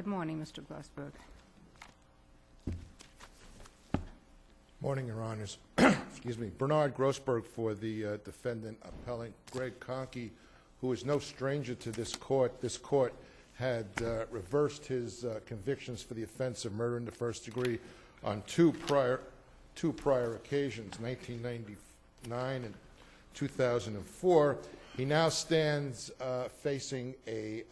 Good morning, Mr. Glassberg. Morning, Your Honors. Excuse me. Bernard Grossberg for the defendant appellant Greg Conkey, who is no stranger to this court. This court had reversed his convictions for the offense of murder in the first degree on two prior occasions, 1999 and 2004. He now stands facing a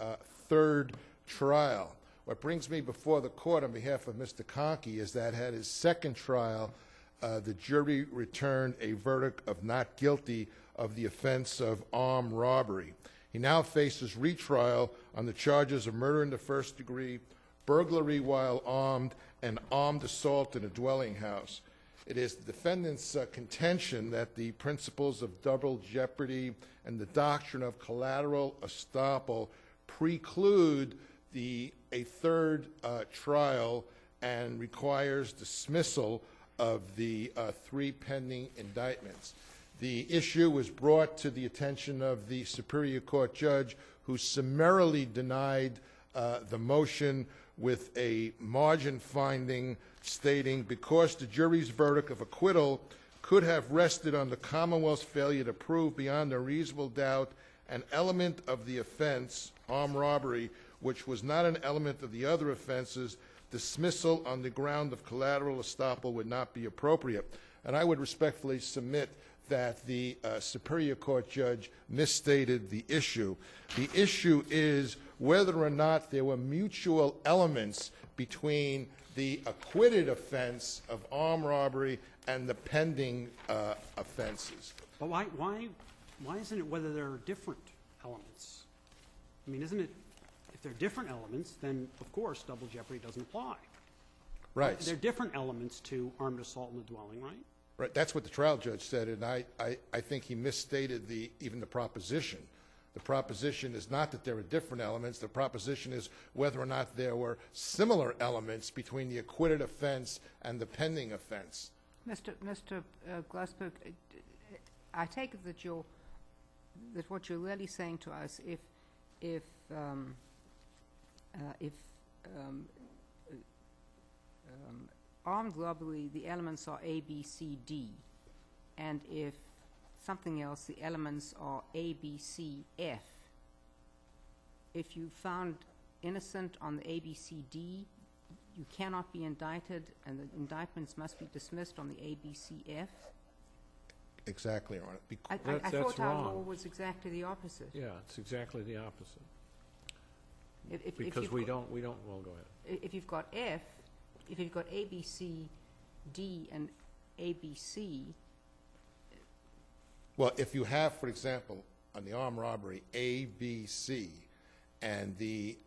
third trial. What brings me before the court on behalf of Mr. Conkey is that at his second trial, the jury returned a verdict of not guilty of the offense of armed robbery. He now faces retrial on the charges of murder in the first degree, burglary while armed, and armed assault in a dwelling house. It is the defendant's contention that the principles of double jeopardy and the doctrine of collateral estoppel preclude a third trial and requires dismissal of the three pending indictments. The issue was brought to the attention of the Superior Court judge, who summarily denied the motion with a margin finding stating, because the jury's verdict of acquittal could have rested on the Commonwealth's failure to prove beyond a reasonable doubt an element of the offense, armed robbery, which was not an element of the other offenses, dismissal on the ground of collateral estoppel would not be appropriate. And I would respectfully submit that the Superior Court judge misstated the issue. The issue is whether or not there were mutual elements between the acquitted offense of armed robbery and the pending offenses. But why isn't it whether there are different elements? I mean, isn't it, if there are different elements, then of course double jeopardy doesn't apply. Right. There are different elements to armed assault in the dwelling, right? Right. That's what the trial judge said, and I think he misstated even the proposition. The proposition is not that there are different elements. The proposition is whether or not there were similar elements between the acquitted offense and the pending offense. Mr. Glassberg, I take it that what you're really saying to us, if armed robbery, the elements are A, B, C, D, and if something else, the elements are A, B, C, F. If you found innocent on the A, B, C, D, you cannot be indicted, and the indictments must be dismissed on the A, B, C, F? Exactly, Your Honor. I thought our law was exactly the opposite. Yeah, it's exactly the opposite. Because we don't, well, go ahead. if you've got F, if you've got A, B, C, D, and A, B, C. Well, if you have, for example, on the armed robbery, A, B, C, and the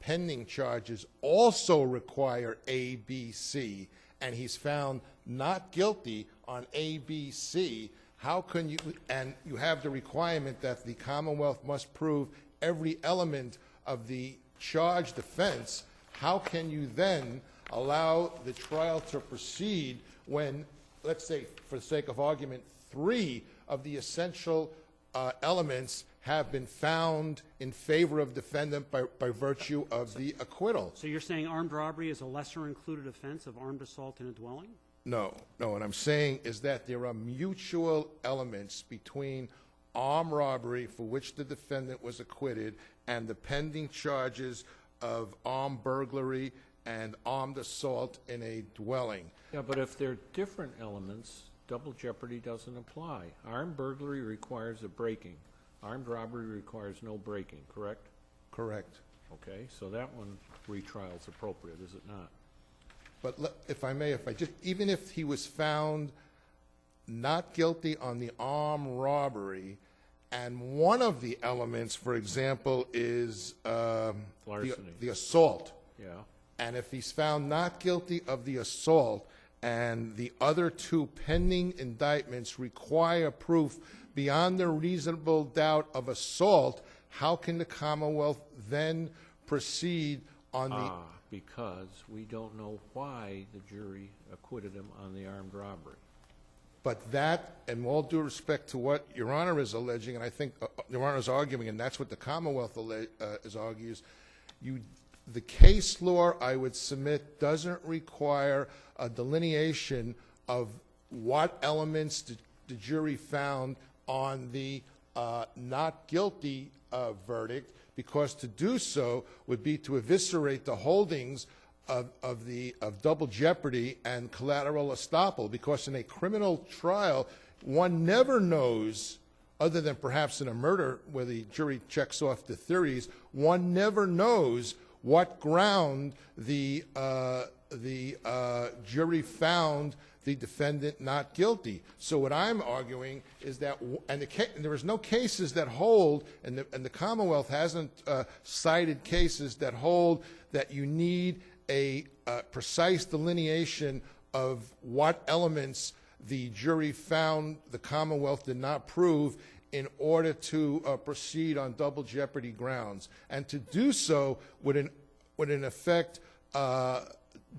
pending charges also require A, B, C, and he's found not guilty on A, B, C, how can you, and you have the requirement that the Commonwealth must prove every element of the charged offense, how can you then allow the trial to proceed when, let's say, for the sake of argument, 3 of the essential elements have been found in favor of defendant by virtue of the acquittal? So you're saying armed robbery is a lesser included offense of armed assault in a dwelling? No. What I'm saying is that there are mutual elements between armed robbery, for which the defendant was acquitted, and the pending charges of armed burglary and armed assault in a dwelling. Yeah, but if they're different elements, double jeopardy doesn't apply. Armed burglary requires a breaking. Armed robbery requires no breaking, correct? Correct. Okay, so that one, retrial is appropriate, is it not? But if I may, even if he was found not guilty on the armed robbery, and one of the elements, for example, is the assault. Yeah. And if he's found not guilty of the assault, and the other 2 pending indictments require proof beyond a reasonable doubt of assault, how can the Commonwealth then proceed on the... Because we don't know why the jury acquitted him on the armed robbery. But that, and all due respect to what Your Honor is alleging, and I think Your Honor is arguing, and that's what the Commonwealth argues, the case law, I would submit, doesn't require a delineation of what elements the jury found on the not guilty verdict, because to do so would be to eviscerate the holdings of double jeopardy and collateral estoppel, because in a criminal trial, one never knows, other than perhaps in a murder where the jury checks off the theories, one never knows what ground the jury found the defendant not guilty. So what I'm arguing is that, and there is no cases that hold, and the Commonwealth hasn't cited cases that hold that you need a precise delineation of what elements the jury found the Commonwealth did not prove in order to proceed on double jeopardy grounds. And to do so would in effect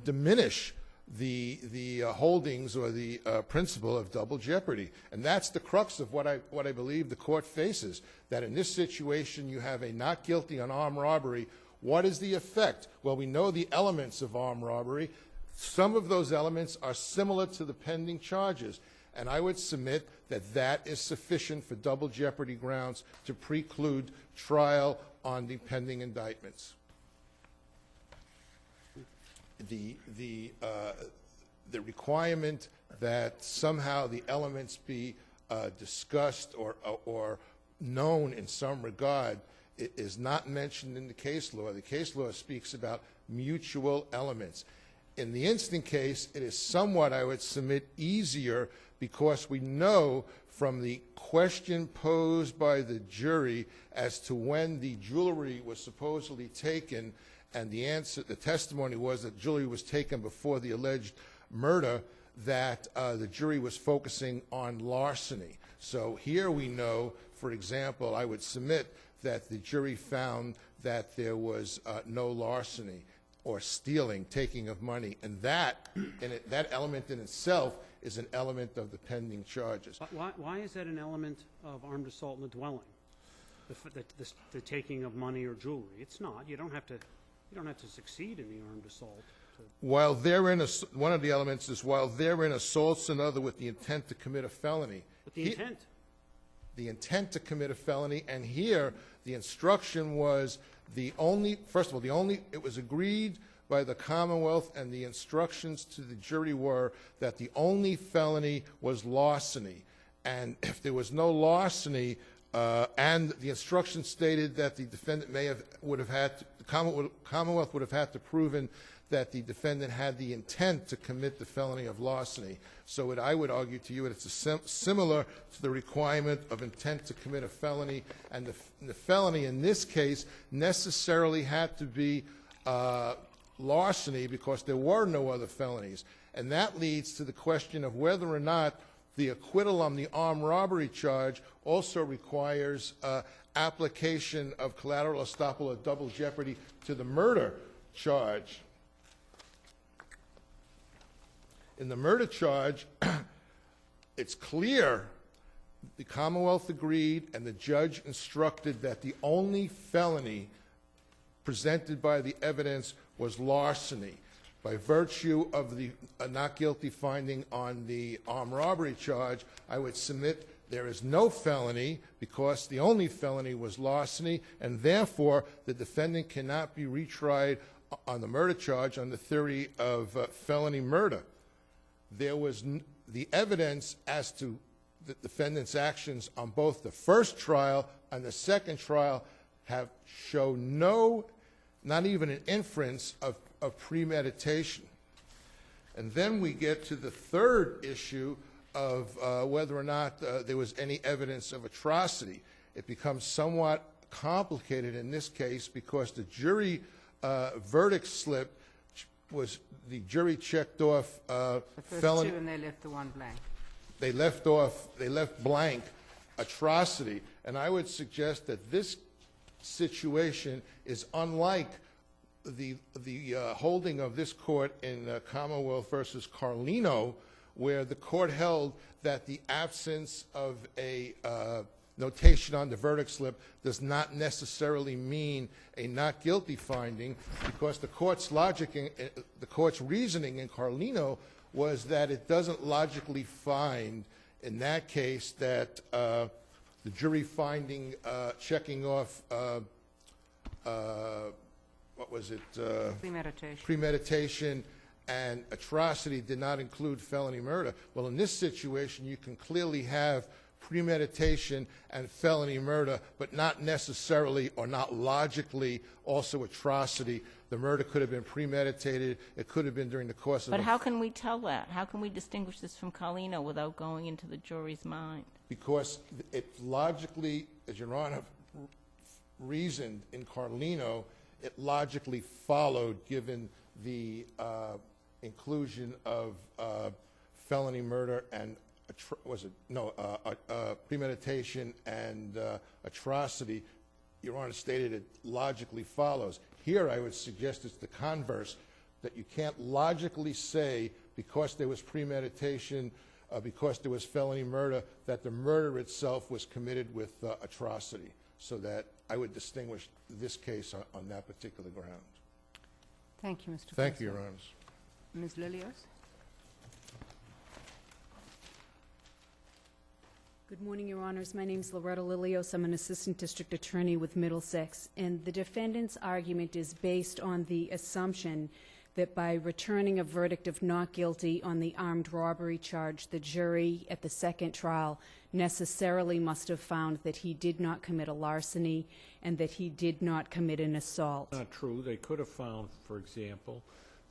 diminish the holdings or the principle of double jeopardy. And that's the crux of what I believe the court faces, that in this situation you have a not guilty on armed robbery. What is the effect? Well, we know the elements of armed robbery. Some of those elements are similar to the pending charges, and I would submit that that is sufficient for double jeopardy grounds to preclude trial on the pending indictments. The requirement that somehow the elements be discussed or known in some regard is not mentioned in the case law. The case law speaks about mutual elements. In the instant case, it is somewhat, I would submit, easier, because we know from the question posed by the jury as to when the jewelry was supposedly taken, and the testimony was that jewelry was taken before the alleged murder, that the jury was focusing on larceny. So here we know, for example, I would submit that the jury found that there was no larceny or stealing, taking of money, and that element in itself is an element of the pending charges. But why is that an element of armed assault in the dwelling? The taking of money or jewelry? It's not. You don't have to succeed in the armed assault. While therein, one of the elements is while therein assaults another with the intent to commit a felony. But the intent? The intent to commit a felony, and here the instruction was first of all, it was agreed by the Commonwealth, and the instructions to the jury were that the only felony was larceny. And if there was no larceny, and the instruction stated that the defendant the Commonwealth would have had to proven that the defendant had the intent to commit the felony of larceny. So I would argue to you that it's similar to the requirement of intent to commit a felony, and the felony in this case necessarily had to be larceny because there were no other felonies. And that leads to the question of whether or not the acquittal on the armed robbery charge also requires application of collateral estoppel or double jeopardy to the murder charge. In the murder charge, it's clear the Commonwealth agreed and the judge instructed that the only felony presented by the evidence was larceny. By virtue of the not guilty finding on the armed robbery charge, I would submit there is no felony because the only felony was larceny, and therefore the defendant cannot be retried on the murder charge on the theory of felony murder. There was the evidence as to the defendant's actions on both the first trial and the second trial have shown not even an inference of premeditation. And then we get to the third issue of whether or not there was any evidence of atrocity. It becomes somewhat complicated in this case because the jury verdict slip was the jury checked off felony. Two, and they left the one blank. They left blank atrocity, and I would suggest that this situation is unlike the holding of this court in Commonwealth versus Carlino, where the court held that the absence of a notation on the verdict slip does not necessarily mean a not guilty finding, because the court's the court's reasoning in Carlino was that it doesn't logically find, in that case, that the jury finding, checking off, what was it? Premeditation. Premeditation and atrocity did not include felony murder. Well, in this situation, you can clearly have premeditation and felony murder, but not necessarily or not logically also atrocity. The murder could have been premeditated. It could have been during the course of But how can we tell that? How can we distinguish this from Carlino without going into the jury's mind? Because it logically, as Your Honor reasoned in Carlino, it logically followed, given the inclusion of felony murder and premeditation and atrocity. Your Honor stated it logically follows. Here, I would suggest it's the converse, that you can't logically say because there was premeditation, because there was felony murder, that the murder itself was committed with atrocity. So that I would distinguish this case on that particular ground. Thank you, Mr. Thank you, President. Your Honors. Ms. Lilios? Good morning, Your Honors. My name is Loretta Lilios. I'm an Assistant District Attorney with Middlesex, and the defendant's argument is based on the assumption that by returning a verdict of not guilty on the armed robbery charge, the jury at the second trial necessarily must have found that he did not commit a larceny and that he did not commit an assault. Not true. They could have found, for example,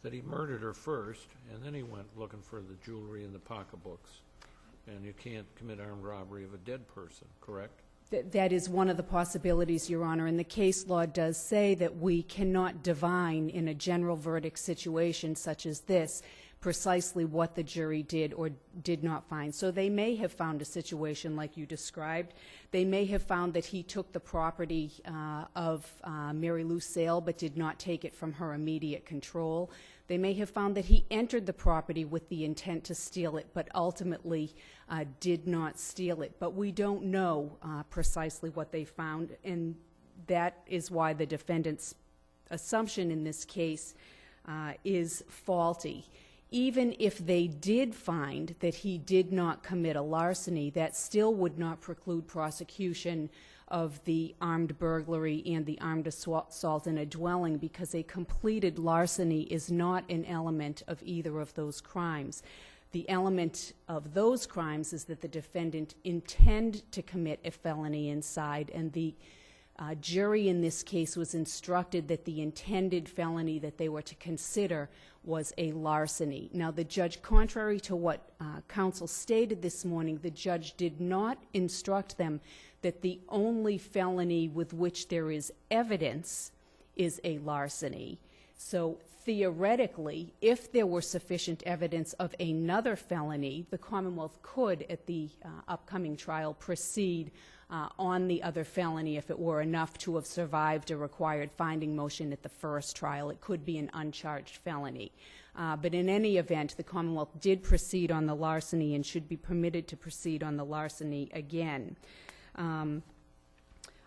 that he murdered her first, and then he went looking for the jewelry and the pocketbooks. And you can't commit armed robbery of a dead person, correct? That is one of the possibilities, Your Honor, and the case law does say that we cannot divine in a general verdict situation such as this precisely what the jury did or did not find. So they may have found a situation like you described. They may have found that he took the property of Mary Lou Sale but did not take it from her immediate control. They may have found that he entered the property with the intent to steal it, but ultimately did not steal it. But we don't know precisely what they found, and that is why the defendant's assumption in this case is faulty. Even if they did find that he did not commit a larceny, that still would not preclude prosecution of the armed burglary and the armed assault in a dwelling, because a completed larceny is not an element of either of those crimes. The element of those crimes is that the defendant intend to commit a felony inside, and the jury in this case was instructed that the intended felony that they were to consider was a larceny. Now, the judge, contrary to what counsel stated this morning, the judge did not instruct them that the only felony with which there is evidence is a larceny. So theoretically, if there were sufficient evidence of another felony, the Commonwealth could, at the upcoming trial, proceed on the other felony if it were enough to have survived a required finding motion at the first trial. It could be an uncharged felony. But in any event, the Commonwealth did proceed on the larceny and should be permitted to proceed on the larceny again.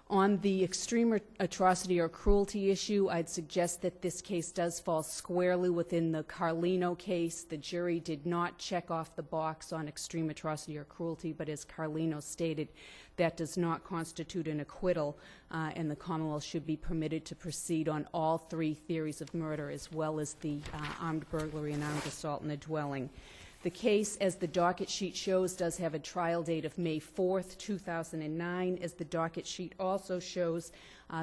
On the extreme atrocity or cruelty issue, I'd suggest that this case does fall squarely within the Carlino case. The jury did not check off the box on extreme atrocity or cruelty, but as Carlino stated, that does not constitute an acquittal, and the Commonwealth should be permitted to proceed on all three theories of murder, as well as the armed burglary and armed assault in a dwelling. The case, as the docket sheet shows, does have a trial date of May 4th, 2009. As the docket sheet also shows,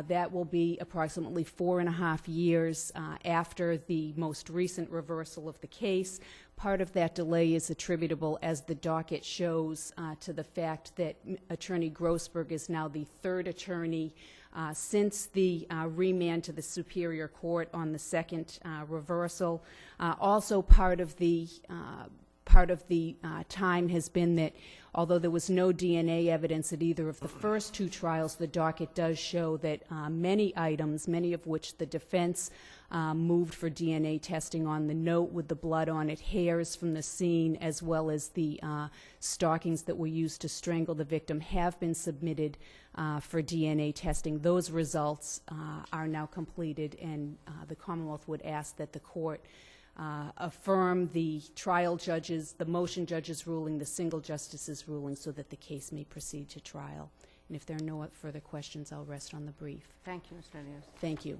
that will be approximately 4.5 years after the most recent reversal of the case. Part of that delay is attributable, as the docket shows, to the fact that Attorney Grossberg is now the third attorney since the remand to the Superior Court on the second reversal. Also part of part of the time has been that although there was no DNA evidence at either of the first two trials, the docket does show that many items, many of which the defense moved for DNA testing on, the note with the blood on it, hairs from the scene, as well as the stockings that were used to strangle the victim, have been submitted for DNA testing. Those results are now completed, and the Commonwealth would ask that the court affirm the trial judge's, the motion judge's ruling, the single justice's ruling, so that the case may proceed to trial. And if there are no further questions, I'll rest on the brief. Thank you, Mr. Elias. Thank you.